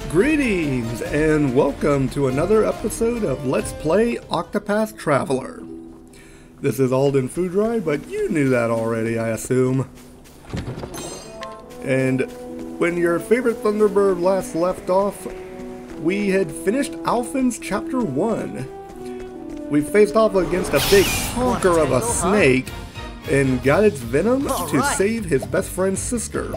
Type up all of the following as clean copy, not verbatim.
Greetings and welcome to another episode of Let's Play Octopath Traveler. This is Alden Foodry, but you knew that already, I assume. And when your favorite Thunderbird last left off, we had finished Untitled Chapter 1. We faced off against a big honker of a snake and got its venom to save his best friend's sister.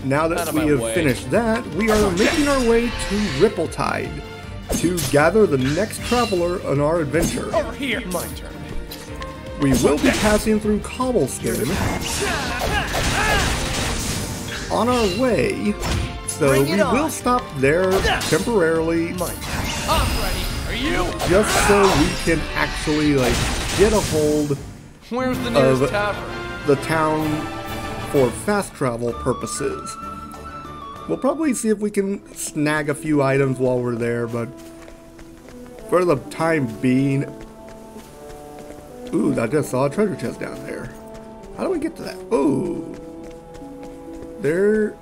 Now that we have finished that, we are making our way to Ripple-Tide to gather the next traveler on our adventure. Over here, my turn. We will be passing through Cobblestone on our way, so we will stop there temporarily, I'm ready. Are you? just so we can actually get a hold Where's the nearest of tavern? the town for fast travel purposes. We'll probably see if we can snag a few items while we're there, but for the time being... Ooh, I just saw a treasure chest down there. How do we get to that? Ooh. There'd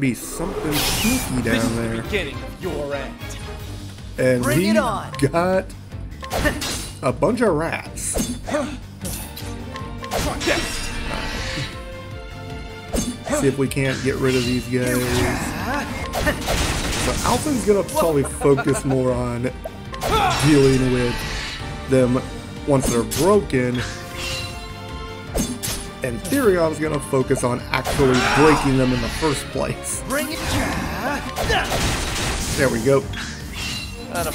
be something sneaky This down is the there. beginning of your end. And Bring we it on. got a bunch of rats. See if we can't get rid of these guys. So Alpha's gonna probably focus more on dealing with them once they're broken. And Therion's gonna focus on actually breaking them in the first place. Bring it. There we go. And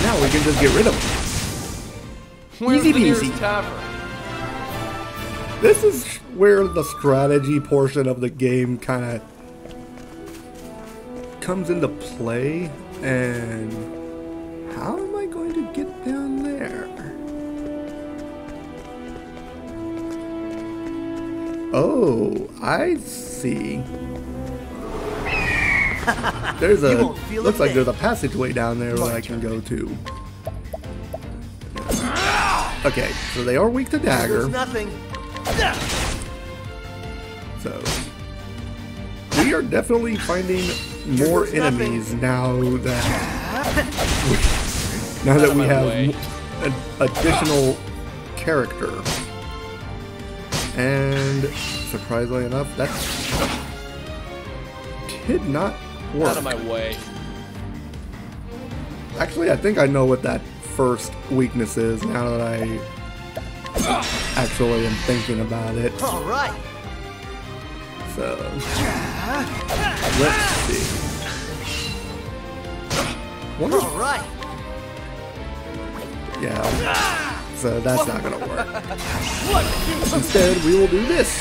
now we can just get rid of them. Where's Easy the nearest peasy. tavern? This is where the strategy portion of the game kind of comes into play, and how am I going to get down there? Oh, I see. There's a, looks like there's a passageway down there that I can go to. Okay, so they are weak to dagger. There's nothing. So we are definitely finding more enemies now that we have an additional character. And surprisingly enough, that did not work. Out of my way. Actually, I think I know what that first weakness is now that I actually am thinking about it. All right. So let's see. Wonder if- All right. yeah. So that's not gonna work. Instead, we will do this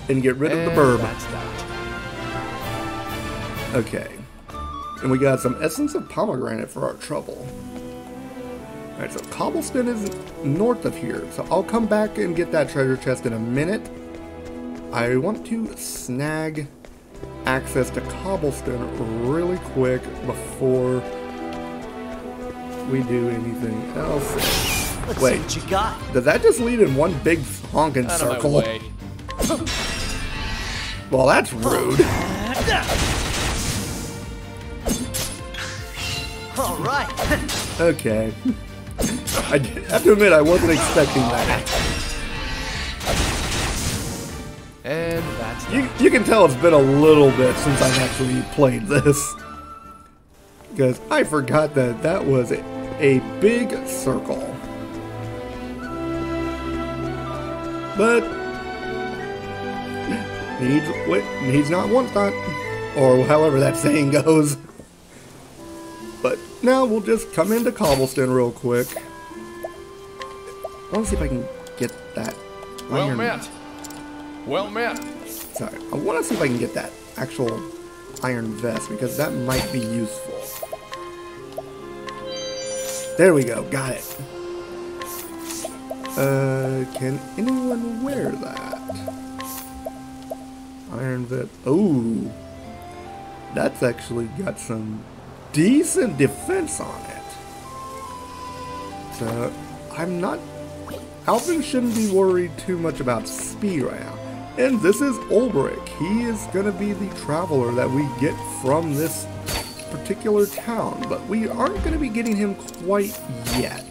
and get rid of the burb. That's that. Okay. And we got some essence of pomegranate for our trouble. Alright, so Cobblestone is north of here, so I'll come back and get that treasure chest in a minute. I want to snag access to Cobblestone really quick before we do anything else. Let's Wait. see what you got. Does that just lead in one big honking Out of my circle? way. Well, that's rude. All right. Okay. I have to admit, I wasn't expecting that. And that's You can tell it's been a little bit since I've actually played this. Because I forgot that that was a big circle. But needs not wants not, or however that saying goes. But now we'll just come into Cobblestone real quick. I want to see if I can get that well iron. met. Well met. Sorry, I want to see if I can get that actual iron vest because that might be useful. There we go, got it. Can anyone wear that? Iron vest. Oh, that's actually got some decent defense on it. So I'm not. Alvin shouldn't be worried too much about speed right now. And this is Ulbrich. He is going to be the traveler that we get from this particular town, but we aren't going to be getting him quite yet.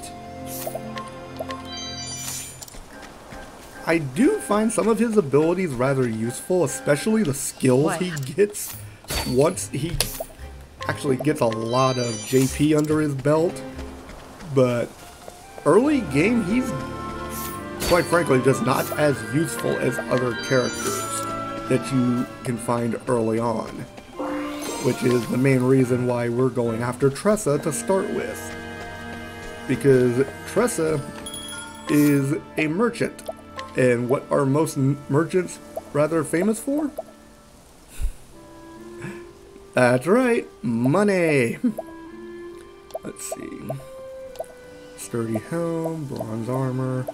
I do find some of his abilities rather useful, especially the skills he gets once he actually gets a lot of JP under his belt. But early game, he's quite frankly just not as useful as other characters that you can find early on, which is the main reason why we're going after Tressa to start with, because Tressa is a merchant. And what are most merchants rather famous for? That's right, money. Let's see. Sturdy helm, bronze armor,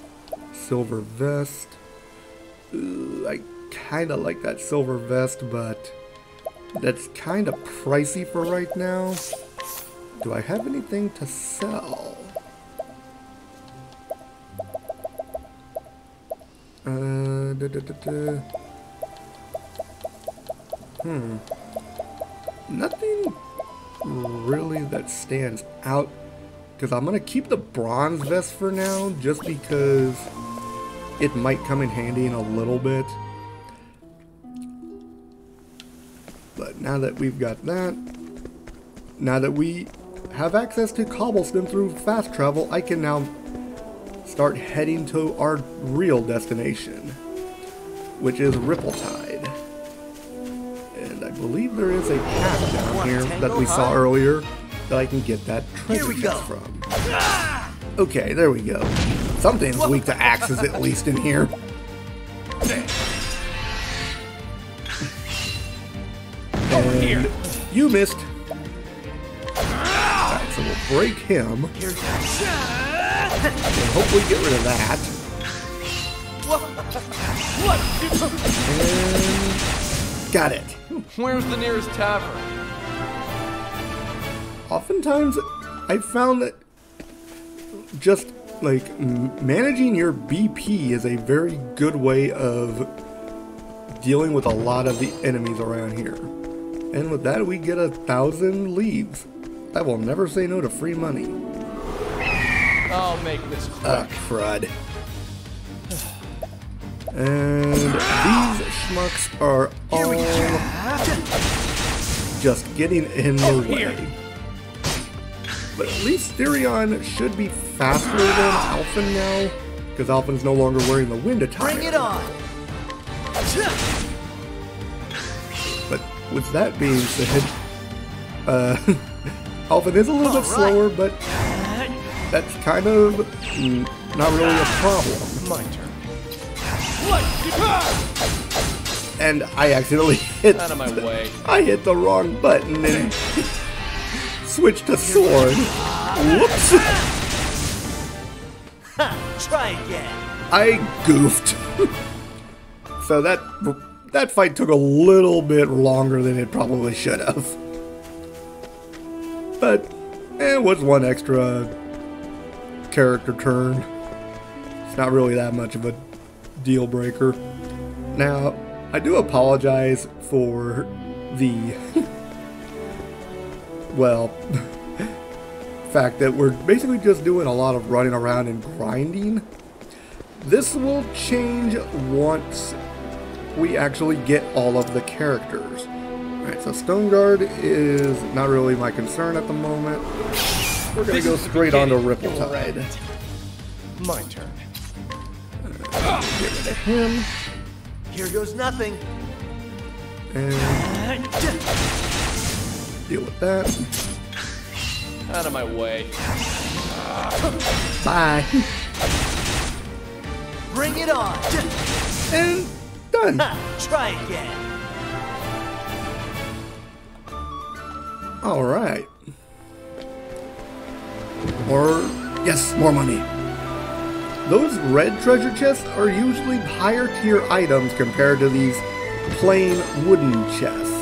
silver vest. Ooh, I kind of like that silver vest, but that's kind of pricey for right now. Do I have anything to sell? Nothing really that stands out, because I'm gonna keep the bronze vest for now just because it might come in handy in a little bit. But now that we've got that, now that we have access to cobblestone through fast travel, I can now start heading to our real destination, which is Rippletide. And I believe there is a path down here that we saw earlier that I can get that treasure chest from. Okay, there we go. Something's weak to axes at least in here. And you missed. Alright, so we'll break him. And hopefully get rid of that. And got it. Where's the nearest tavern? Oftentimes, I've found that just like managing your BP is a very good way of dealing with a lot of the enemies around here. And with that, we get 1,000 leaves. I will never say no to free money. I'll make this quick. Crud. And these schmucks are all just getting in the way. But at least Styrion should be faster than Alphen now, because Alphen's no longer wearing the wind attire. Bring it on! But with that being said, Alphen is a little bit slower, but that's kind of not really a problem. My turn. And I accidentally hit. Out of my way. I hit the wrong button and switched to sword. Whoops! Try again. I goofed. So that fight took a little bit longer than it probably should have. But it was one extra character turn. It's not really that much of a deal breaker. Now, I do apologize for the well, fact that we're basically just doing a lot of running around and grinding. This will change once we actually get all of the characters. Alright, so Stoneguard is not really my concern at the moment. We're gonna go straight on to Rippletide. My turn. Get rid of him. Here goes nothing. And deal with that. Out of my way. Bye. Bring it on. And done. Try again. Alright. Or, yes, more money. Those red treasure chests are usually higher tier items compared to these plain wooden chests.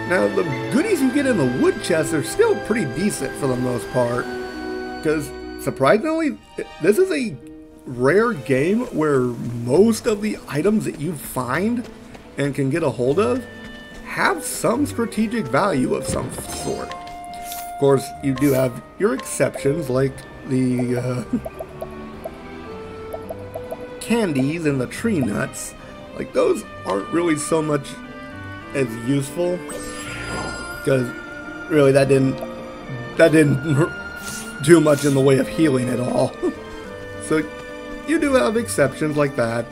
Now, the goodies you get in the wood chests are still pretty decent for the most part, because surprisingly, this is a rare game where most of the items that you find and can get a hold of have some strategic value of some sort. Of course, you do have your exceptions like the candies and the tree nuts. Like, those aren't really so much as useful because really that didn't do much in the way of healing at all. So you do have exceptions like that,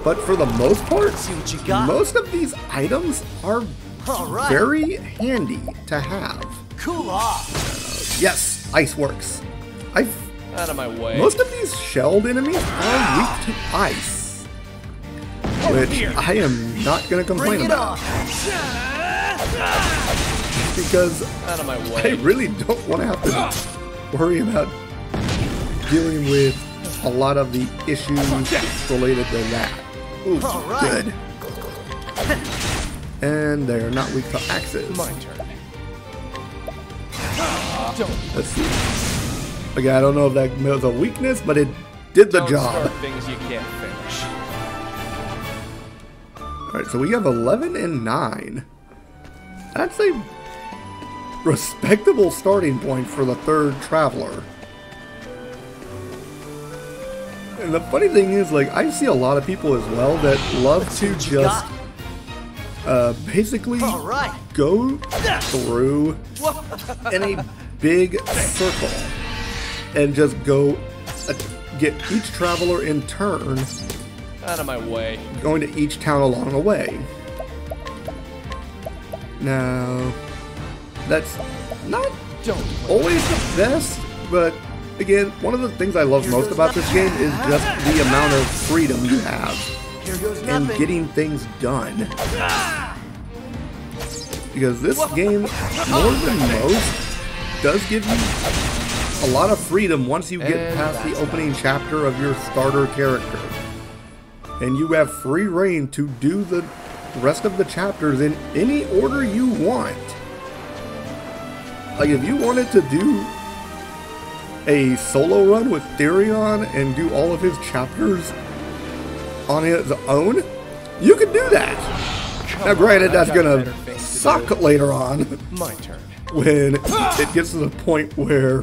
but for the most part, See what you got. most of these items are Alright. very handy to have. Cool off. Yes, ice works. Out of my way. Most of these shelled enemies are weak to ice, which I am not going to complain Bring it about on. because Out of my I way. really don't want to have to worry about dealing with a lot of the issues related to that. Ooh, Alright. good. And they're not weak to axes. My turn. Don't. Let's see. Okay, I don't know if that was a weakness, but it did the Don't job. start things you can't finish. Alright, so we have 11 and 9. That's a respectable starting point for the third traveler. And the funny thing is, like, I see a lot of people as well that love to what you just basically Alright. go through in a big circle and just go get each traveler in turn, Out of my way. going to each town along the way. Now, that's not Don't. always the best, but again, one of the things I love most about this game is just the amount of freedom you have Here goes in nothing. getting things done. Because this game, more than most, does give you a lot of freedom once you get And past the that's opening chapter of your starter character. And you have free reign to do the rest of the chapters in any order you want. Like, if you wanted to do a solo run with Therion and do all of his chapters on his own, you could do that. Now, granted, that's gonna suck later on My turn. when it gets to the point where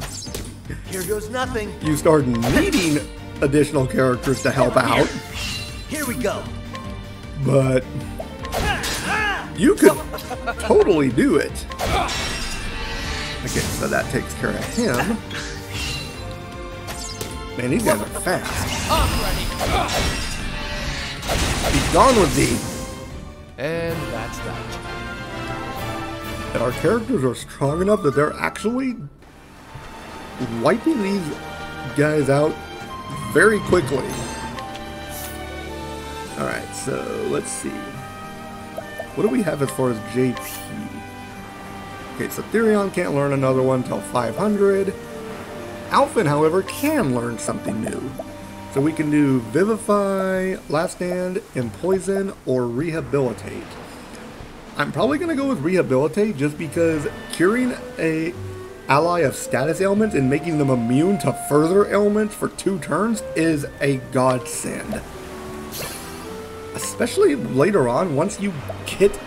Here goes nothing. you start needing additional characters to help out, Here we go. but you could totally do it. Okay, so that takes care of him. Man, these guys are fast. I'm ready. Be gone with thee. And that's that. And our characters are strong enough that they're actually wiping these guys out very quickly. Alright, so let's see. What do we have as far as JP? Okay, so Therion can't learn another one until 500. Alphen, however, can learn something new. So we can do Vivify, Last Stand, Empoison, or Rehabilitate. I'm probably going to go with Rehabilitate just because curing a ally of status ailments and making them immune to further ailments for 2 turns is a godsend. Especially later on, once you get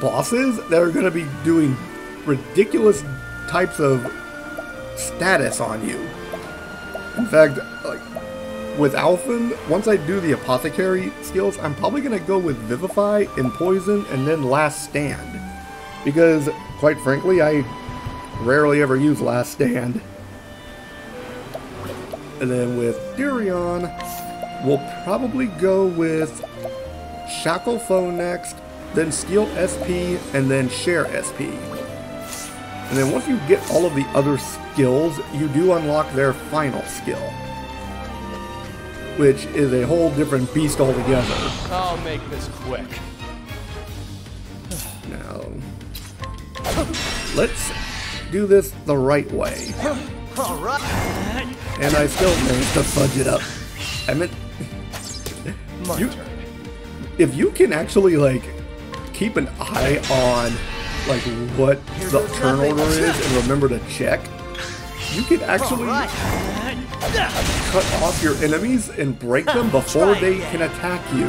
bosses that are going to be doing ridiculous types of status on you. In fact, like with Alphen, once I do the apothecary skills, I'm probably going to go with Vivify, Empoison, and then Last Stand. Because, quite frankly, I rarely ever use Last Stand. And then with Therion, we'll probably go with Shackle Foe next, then Steal SP, and then Share SP. And then once you get all of the other skills, you do unlock their final skill, which is a whole different beast altogether. I'll make this quick. Now, let's do this the right way. Alright. And I still managed to fudge it up. I meant, My You- turn. if you can actually, like, keep an eye on, like, what the turn order is and remember to check, you can actually All right. cut off your enemies and break them before Try they again. can attack you.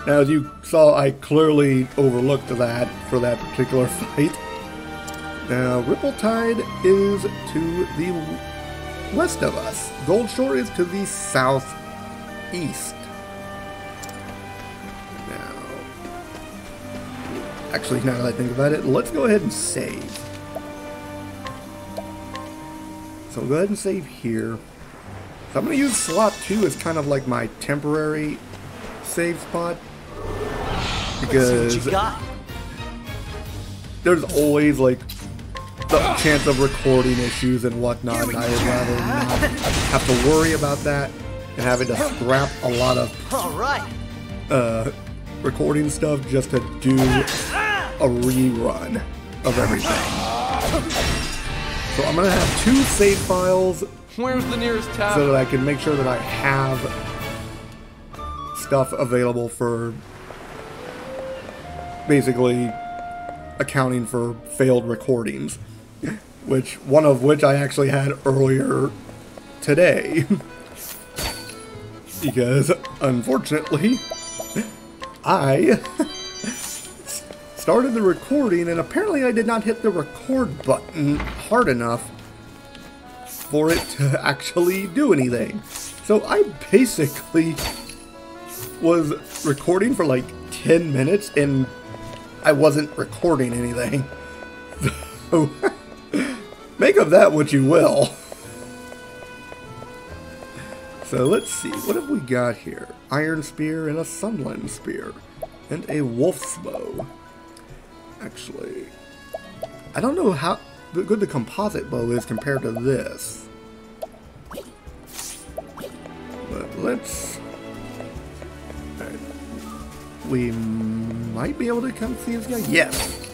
Now, as you saw, I clearly overlooked that for that particular fight. Now, Ripple-Tide is to the west of us. Goldshore is to the southeast. Now, actually, now that I think about it, let's go ahead and save. So we'll go ahead and save here. So I'm going to use slot 2 as kind of like my temporary save spot. Let's see Because what you got. there's always like the chance of recording issues and whatnot, and I would rather not have to worry about that and having to scrap a lot of All right. recording stuff just to do a rerun of everything. So I'm gonna have 2 save files Where's the nearest so town? that I can make sure that I have stuff available for basically accounting for failed recordings, one of which I actually had earlier today. Because unfortunately I started the recording and apparently I did not hit the record button hard enough for it to actually do anything. So I basically was recording for like 10 minutes and I wasn't recording anything. So make of that what you will. So let's see, what have we got here? Iron spear and a sunland spear. And a wolf's bow. Actually, I don't know how good the composite bow is compared to this. But let's... Alright. We might be able to come see this guy. Yes!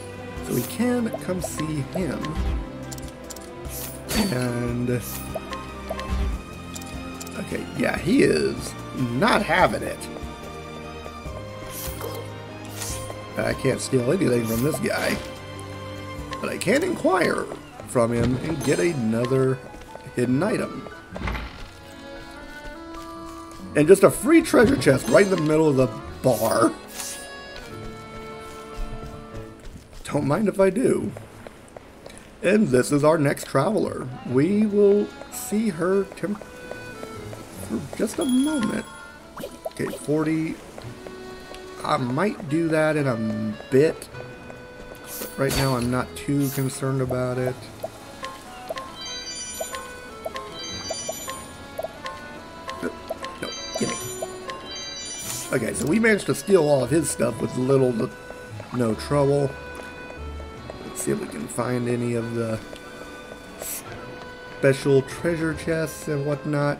So we can come see him. And... okay, yeah, he is not having it. I can't steal anything from this guy. But I can inquire from him and get another hidden item. And just a free treasure chest right in the middle of the bar. Don't mind if I do. And this is our next traveler. We will see her for just a moment. Okay, 40. I might do that in a bit. But right now I'm not too concerned about it. No, gimme. Okay, so we managed to steal all of his stuff with little to no trouble. Let's see if we can find any of the special treasure chests and whatnot.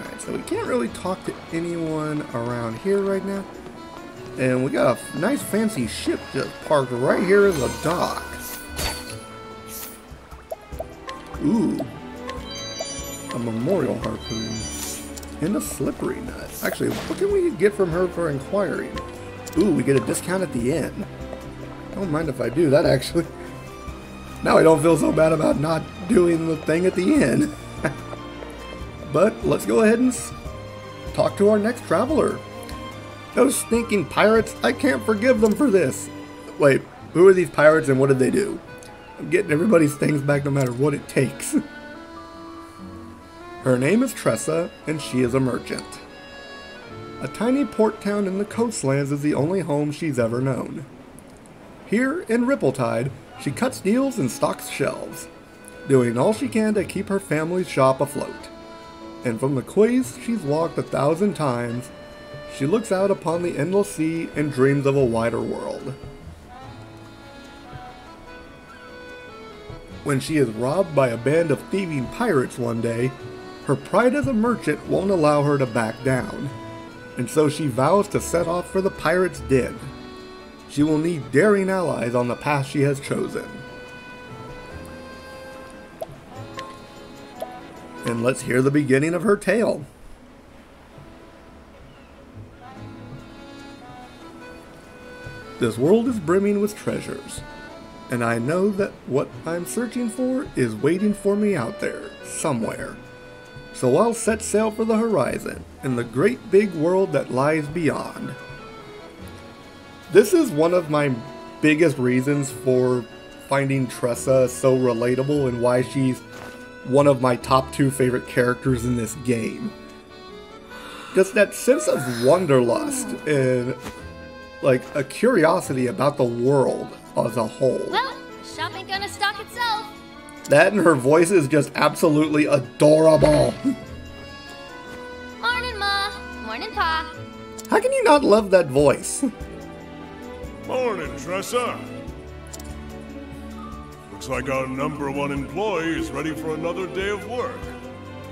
Alright, so we can't really talk to anyone around here right now. And we got a nice fancy ship just parked right here in the dock. Ooh. A memorial harpoon. And a slippery nut. Actually, what can we get from her for inquiring? Ooh, we get a discount at the end. Don't mind if I do that, actually. Now I don't feel so bad about not doing the thing at the end. But let's go ahead and talk to our next traveler. Those stinking pirates, I can't forgive them for this. Wait, who are these pirates and what did they do? I'm getting everybody's things back no matter what it takes. Her name is Tressa, and she is a merchant. A tiny port town in the coastlands is the only home she's ever known. Here, in Ripple-Tide, she cuts deals and stocks shelves, doing all she can to keep her family's shop afloat. And from the quays she's walked 1,000 times, she looks out upon the endless sea and dreams of a wider world. When she is robbed by a band of thieving pirates one day, her pride as a merchant won't allow her to back down, and so she vows to set off for the pirates' den. She will need daring allies on the path she has chosen. And let's hear the beginning of her tale. This world is brimming with treasures, And I know that what I'm searching for is waiting for me out there, somewhere. So I'll set sail for the horizon, in the great big world that lies beyond. This is one of my biggest reasons for finding Tressa so relatable and why she's one of my top 2 favorite characters in this game. Just that sense of wanderlust and like a curiosity about the world as a whole. Well, the shop ain't gonna stock itself. That and her voice is just absolutely adorable. Morning, Ma. Morning, Pa. How can you not love that voice? Morning, Tressa. Looks like our #1 employee is ready for another day of work.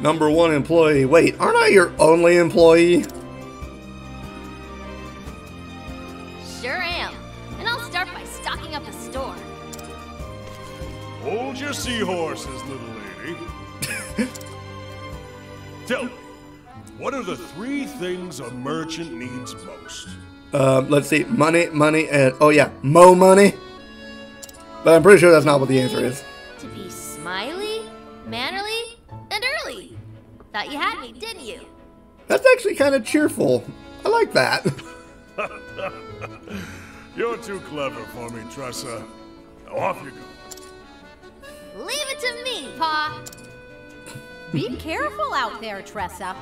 #1 employee. Wait, aren't I your only employee? Sure am. And I'll start by stocking up the store. Hold your seahorses, little lady. Tell me, what are the 3 things a merchant needs most? Let's see. Money, and... oh yeah, mo money. But I'm pretty sure that's not what the answer is. To be smiley, mannerly, and early. Thought you had me, didn't you? That's actually kind of cheerful. I like that. You're too clever for me, Tressa. Now off you go. Leave it to me, Pa. Be careful out there, Tressa.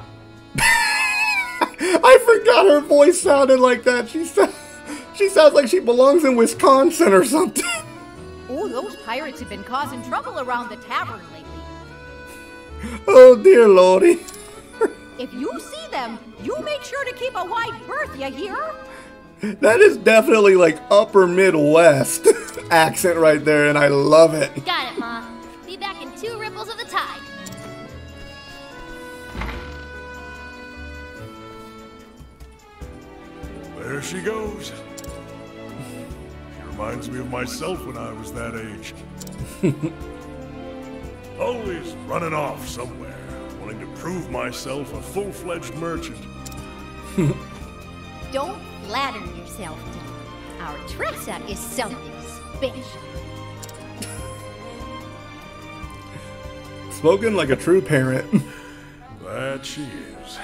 I forgot her voice sounded like that. She sounds like she belongs in Wisconsin or something. Oh, those pirates have been causing trouble around the tavern lately. Oh dear lordy. If you see them, you make sure to keep a wide berth, you hear? That is definitely like upper Midwest accent right there, and I love it. Got it, Ma. Be back in 2 ripples of the tide. There she goes. She reminds me of myself when I was that age. Always running off somewhere, wanting to prove myself a full-fledged merchant. Don't flatter yourself, dear. Our Tressa is something special. Spoken like a true parent. That she is.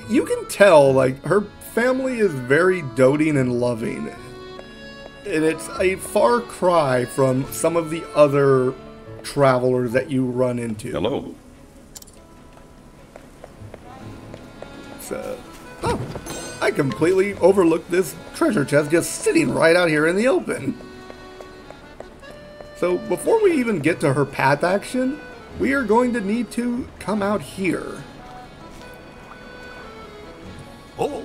You can tell, like, her family is very doting and loving. And it's a far cry from some of the other travelers that you run into. Hello. So, oh, I completely overlooked this treasure chest just sitting right out here in the open. So before we even get to her path action, we are going to need to come out here. Oh,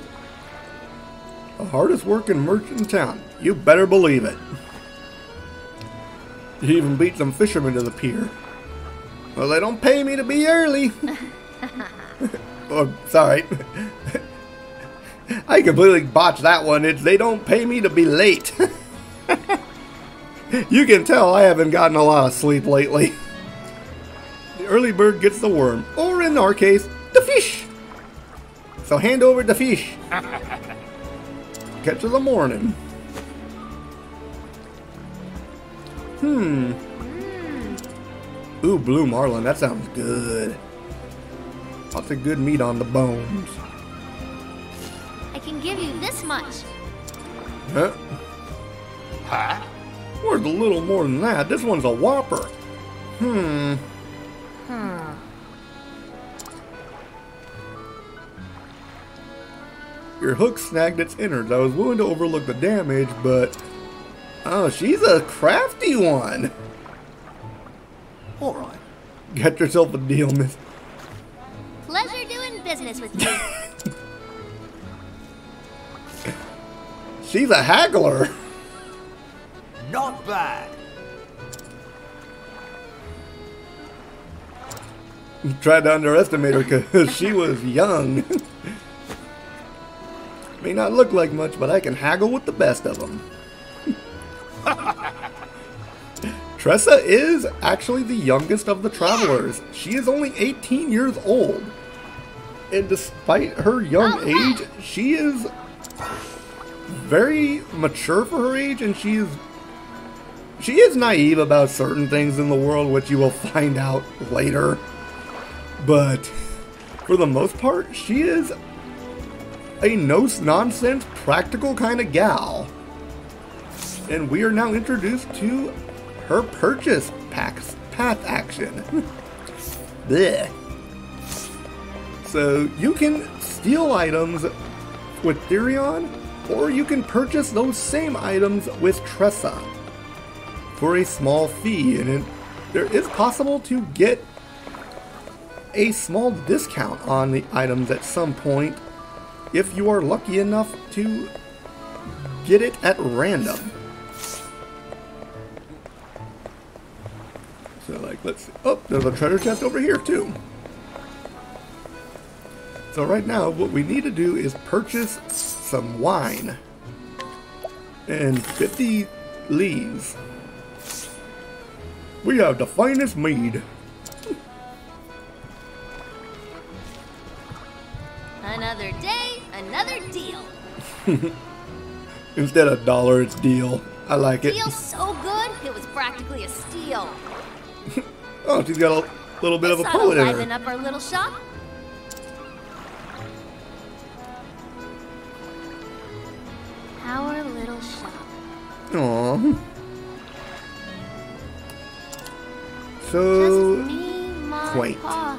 The hardest working merchant in town. You better believe it. You even beat some fishermen to the pier. Well, they don't pay me to be early. Oh, sorry. I completely botched that one. It's they don't pay me to be late. You can tell I haven't gotten a lot of sleep lately. The early bird gets the worm, or in our case, the fish. So hand over the fish. Catch of the morning. Ooh, blue marlin. That sounds good. Lots of good meat on the bones. I can give you this much. Huh? Huh? Where's a little more than that? This one's a whopper. Your hook snagged its innards. I was willing to overlook the damage, but... oh, she's a crafty one. Alright. Got yourself a deal, miss. Pleasure doing business with you. She's a haggler. Not bad. Tried to underestimate her because she was young. May not look like much, but I can haggle with the best of them. Tressa is actually the youngest of the travelers. She is only 18 years old. And despite her young age, she is very mature for her age, and she is she is naive about certain things in the world, which you will find out later. But for the most part, she is a no-nonsense, practical kind of gal. And we are now introduced to her purchase path action. Blech. So you can steal items with Therion, or you can purchase those same items with Tressa for a small fee, and it is possible to get a small discount on the items at some point if you are lucky enough to get it at random. So, like, let's see. Oh, there's a treasure chest over here too. So right now, what we need to do is purchase some wine and 50 leaves. We have the finest mead. Another day, another deal. Instead of dollar, it's deal. I like it. Deal so good, it was practically a steal. Oh, she's got a little bit of a This poet in ought to liven her. up our little shop. Our little shop. Aww. So Just me, Mom, quaint. and Pa.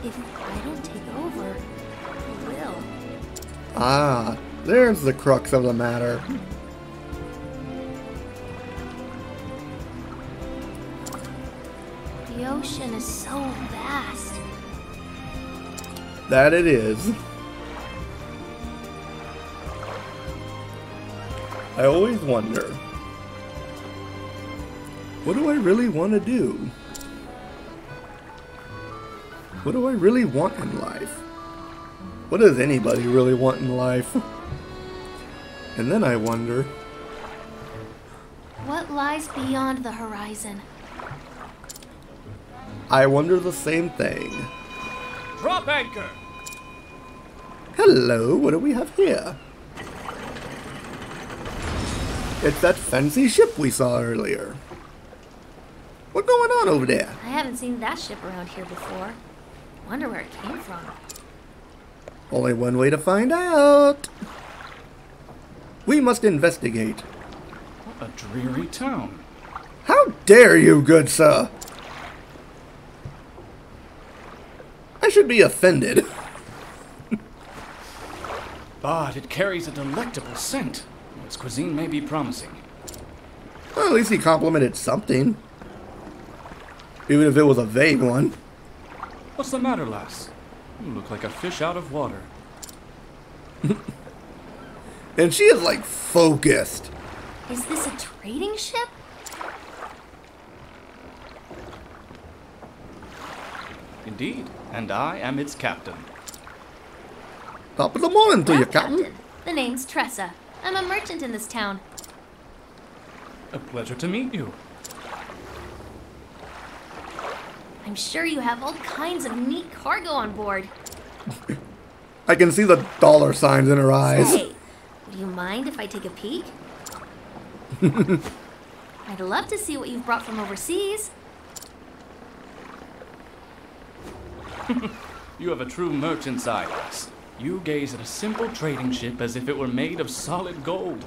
If I don't take over, who will? Ah, there's the crux of the matter. The ocean is so vast. That it is. I always wonder, what do I really want to do? What do I really want in life? What does anybody really want in life? And then I wonder, What lies beyond the horizon? I wonder the same thing. Drop anchor! Hello, what do we have here? It's that fancy ship we saw earlier. What's going on over there? I haven't seen that ship around here before. Wonder where it came from. Only one way to find out. We must investigate. What a dreary town. How dare you, good sir? I should be offended. But it carries a delectable scent. Its cuisine may be promising. Well, at least he complimented something. Even if it was a vague one. What's the matter, lass? You look like a fish out of water. And she is like focused. Is this a trading ship? Indeed, and I am its captain. Top of the morning to you, Well, Captain. The name's Tressa. I'm a merchant in this town. A pleasure to meet you. I'm sure you have all kinds of neat cargo on board. I can see the dollar signs in her eyes. Hey, would you mind if I take a peek? I'd love to see what you've brought from overseas. You have a true merchant's eye, lass. You gaze at a simple trading ship as if it were made of solid gold.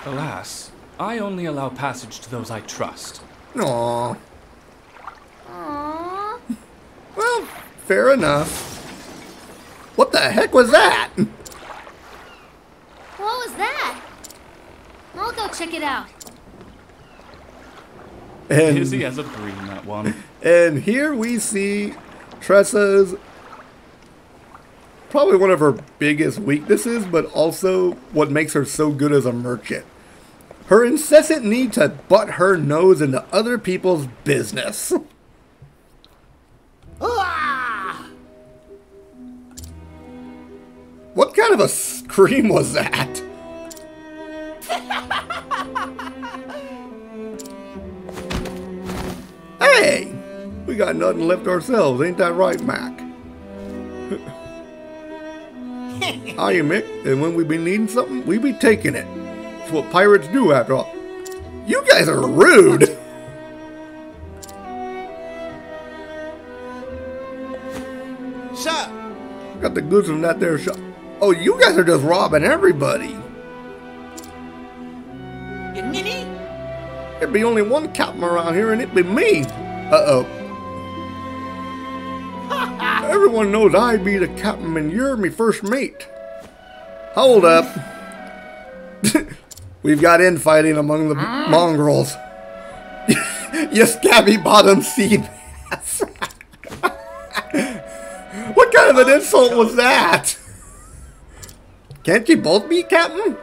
Alas, I only allow passage to those I trust. Aww. Aww. Well, fair enough. What the heck was that? What was that? I'll go check it out. Busy And, as a dream, that one. and here we see Tressa's probably one of her biggest weaknesses, but also what makes her so good as a merchant. Her incessant need to butt her nose into other people's business. What kind of a scream was that? Hey! We got nothing left ourselves, ain't that right, Mac? Hiya, Mick, and when we be needing something, we be taking it. It's what pirates do, after all. You guys are rude. Sir, Got the goods from that there shop. Oh, you guys are just robbing everybody. you ninny? There'd be only one captain around here, and it'd be me. Uh-oh. Everyone knows I be the captain, and you're me first mate. Hold up. We've got infighting among the mongrels. You scabby bottom seed. What kind of an insult was that? Can't you both be captain?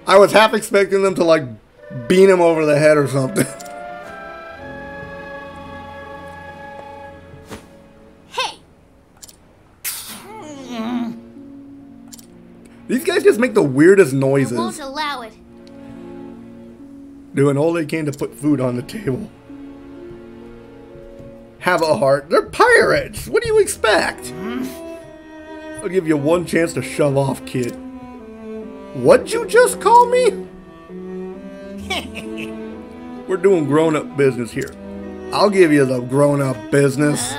I was half expecting them to like beat him over the head or something. Hey! These guys just make the weirdest I won't noises, allow it. doing all they can to put food on the table. Have a heart. They're pirates. What do you expect? I'll give you one chance to shove off, kid. What'd you just call me? We're doing grown-up business here. I'll give you the grown-up business.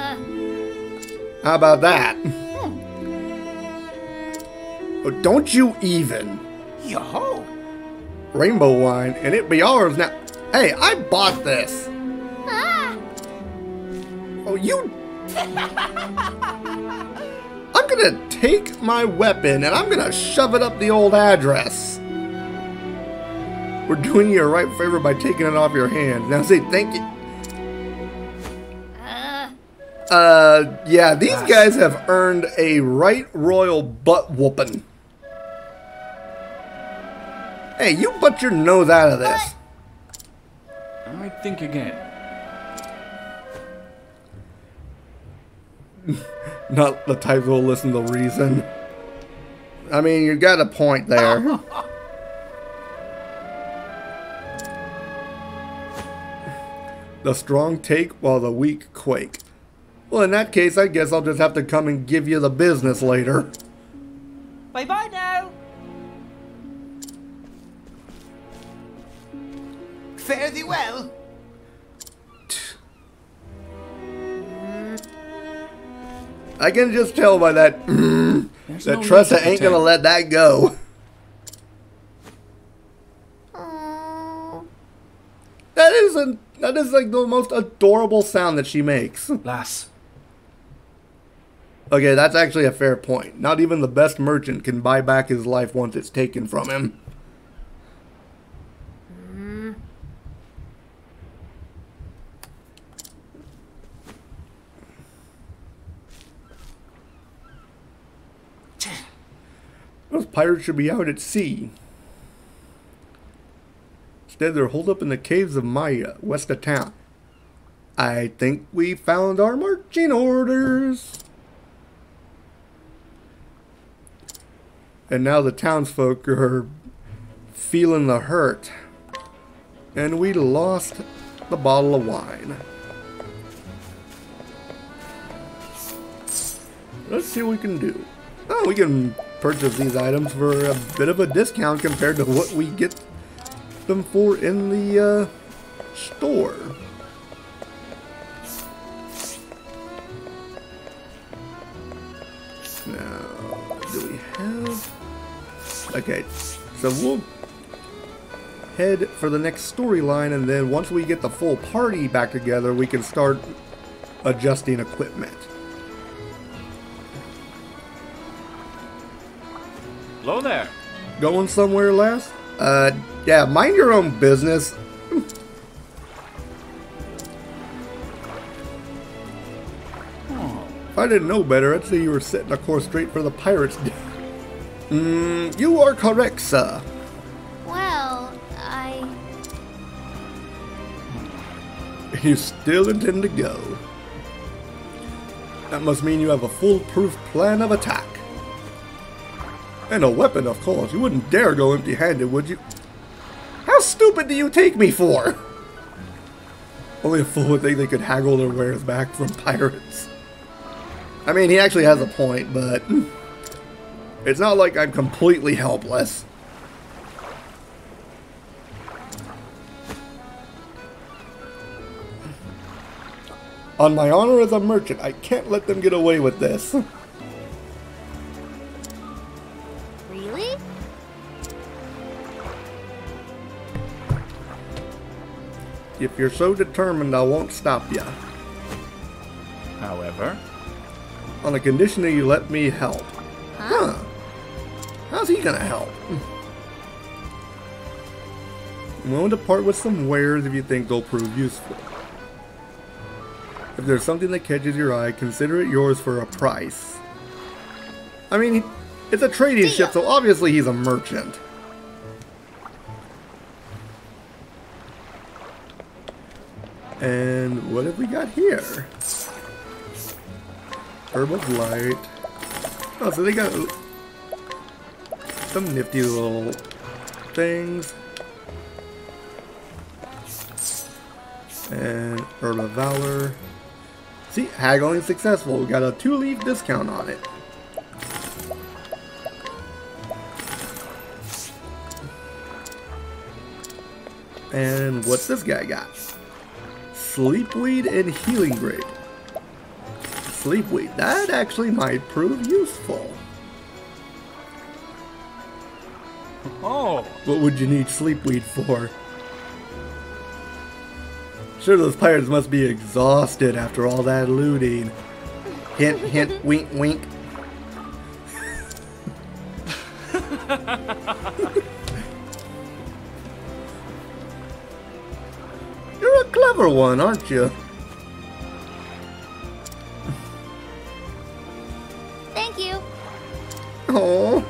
How about that? Oh, don't you even. Yo-ho! Rainbow wine, and it be ours now. Hey, I bought this. Ah! Oh, you... I'm gonna take my weapon and I'm gonna shove it up the old address. We're doing you a right favor by taking it off your hand. Now say thank you. Yeah, these guys have earned a right royal butt whooping. Hey, you butt your nose out of this. I think again. Not the type who'll listen to reason. I mean, you got a point there. The strong take while the weak quake. Well, in that case, I guess I'll just have to come and give you the business later. Bye-bye now. Fare thee well. I can just tell by that that no Tressa need to ain't gonna pretend. let that go. That is like the most adorable sound that she makes. Lass, Okay, that's actually a fair point. Not even the best merchant can buy back his life once it's taken from him. Those pirates should be out at sea. Instead, they're holed up in the caves of Maya, west of town. I think we found our marching orders. And now the townsfolk are feeling the hurt. And we lost the bottle of wine. Let's see what we can do. Oh, we can purchase these items for a bit of a discount compared to what we get them for in the store. Now, do we have... Okay, so we'll head for the next storyline, and then once we get the full party back together, we can start adjusting equipment. hello there. Going somewhere, lass? Yeah, mind your own business. If I didn't know better, I'd say you were setting a course straight for the pirates. You are correct, sir. Well, You still intend to go. That must mean you have a foolproof plan of attack. And a weapon, of course. You wouldn't dare go empty-handed, would you? How stupid do you take me for? Only a fool would think they could haggle their wares back from pirates. I mean, he actually has a point, but it's not like I'm completely helpless. On my honor as a merchant, I can't let them get away with this. Really? If you're so determined, I won't stop ya. However, On the condition that you let me help. Huh. How's he gonna help? I'm willing to part with some wares if you think they'll prove useful. If there's something that catches your eye, consider it yours for a price. I mean, it's a trading ship, so obviously he's a merchant. And what have we got here? Herb of Light. Oh, so they got some nifty little things. And Herb of Valor. See, haggling successful. We got a 2-leaf discount on it. And what's this guy got? Sleepweed and Healing Grape. Sleepweed. That actually might prove useful. oh, What would you need Sleepweed for? Sure, those pirates must be exhausted after all that looting. Hint, hint, wink, wink. You're a clever one, aren't you? Thank you. Oh.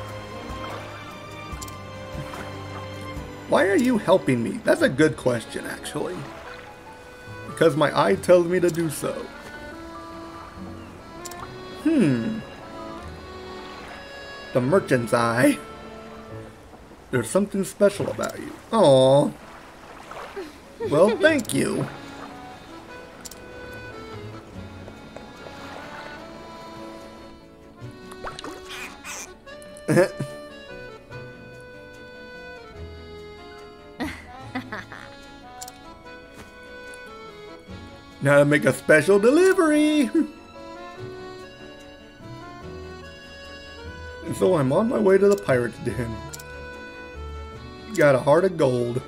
Why are you helping me? That's a good question, actually. Because my eye tells me to do so. The merchant's eye. There's something special about you. Aww. Well, thank you. Now to make a special delivery. And so I'm on my way to the pirate's den. Got a heart of gold.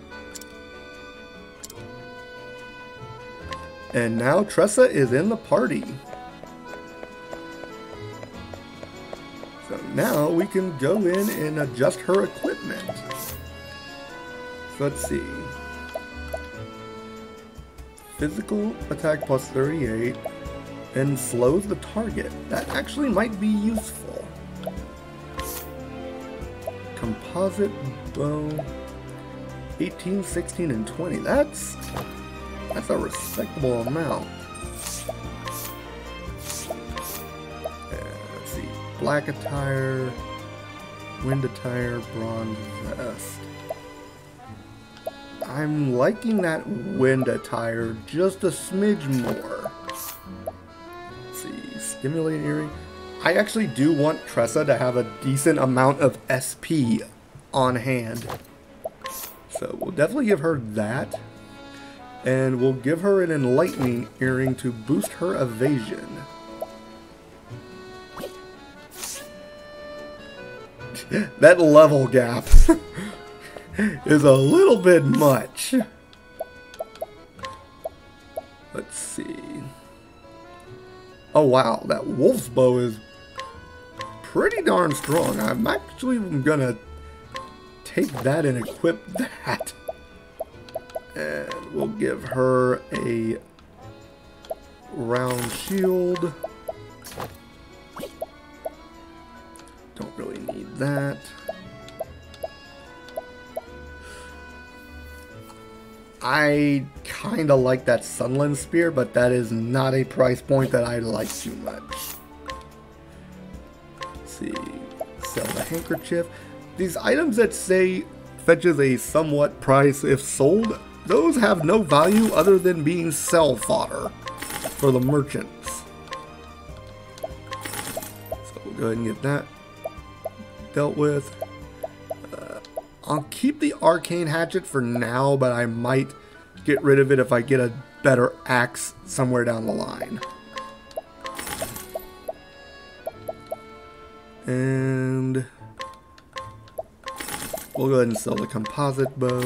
And now Tressa is in the party. So now we can go in and adjust her equipment. So let's see. Physical attack plus 38 and slows the target. That actually might be useful. Composite bow 18, 16, and 20. That's a respectable amount. Let's see. Black attire, wind attire, bronze vest. I'm liking that wind attire just a smidge more. Let's see, stimulating earring. I actually do want Tressa to have a decent amount of SP on hand. So we'll definitely give her that. And we'll give her an enlightening earring to boost her evasion. That level gap is a little bit much. Let's see. Oh wow, that wolf's bow is pretty darn strong. I'm actually gonna take that and equip that. And we'll give her a round shield. Don't really need that. I kind of like that Sunland Spear, but that is not a price point that I like too much. Let's see. Sell the handkerchief. These items that say fetches a somewhat price if sold, those have no value other than being sell fodder for the merchants. So we'll go ahead and get that dealt with. I'll keep the arcane hatchet for now, but I might get rid of it if I get a better axe somewhere down the line. And we'll go ahead and sell the composite bow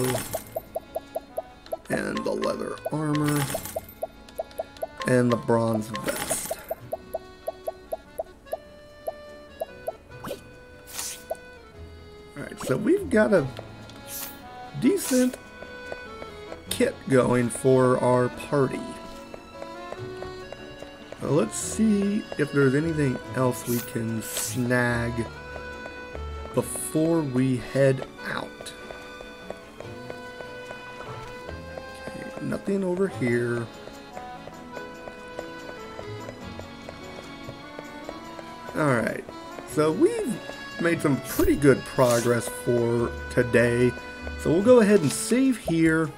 and the leather armor and the bronze vest. Alright, so we've got a decent kit going for our party. Let's see if there's anything else we can snag before we head out. Okay, nothing over here. Alright, so we've made some pretty good progress for today. So we'll go ahead and save here.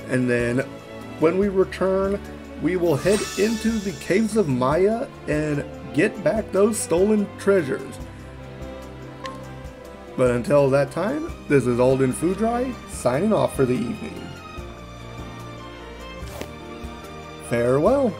And then when we return, we will head into the Caves of Maya and get back those stolen treasures. But until that time, this is Alden Foodry signing off for the evening. Farewell.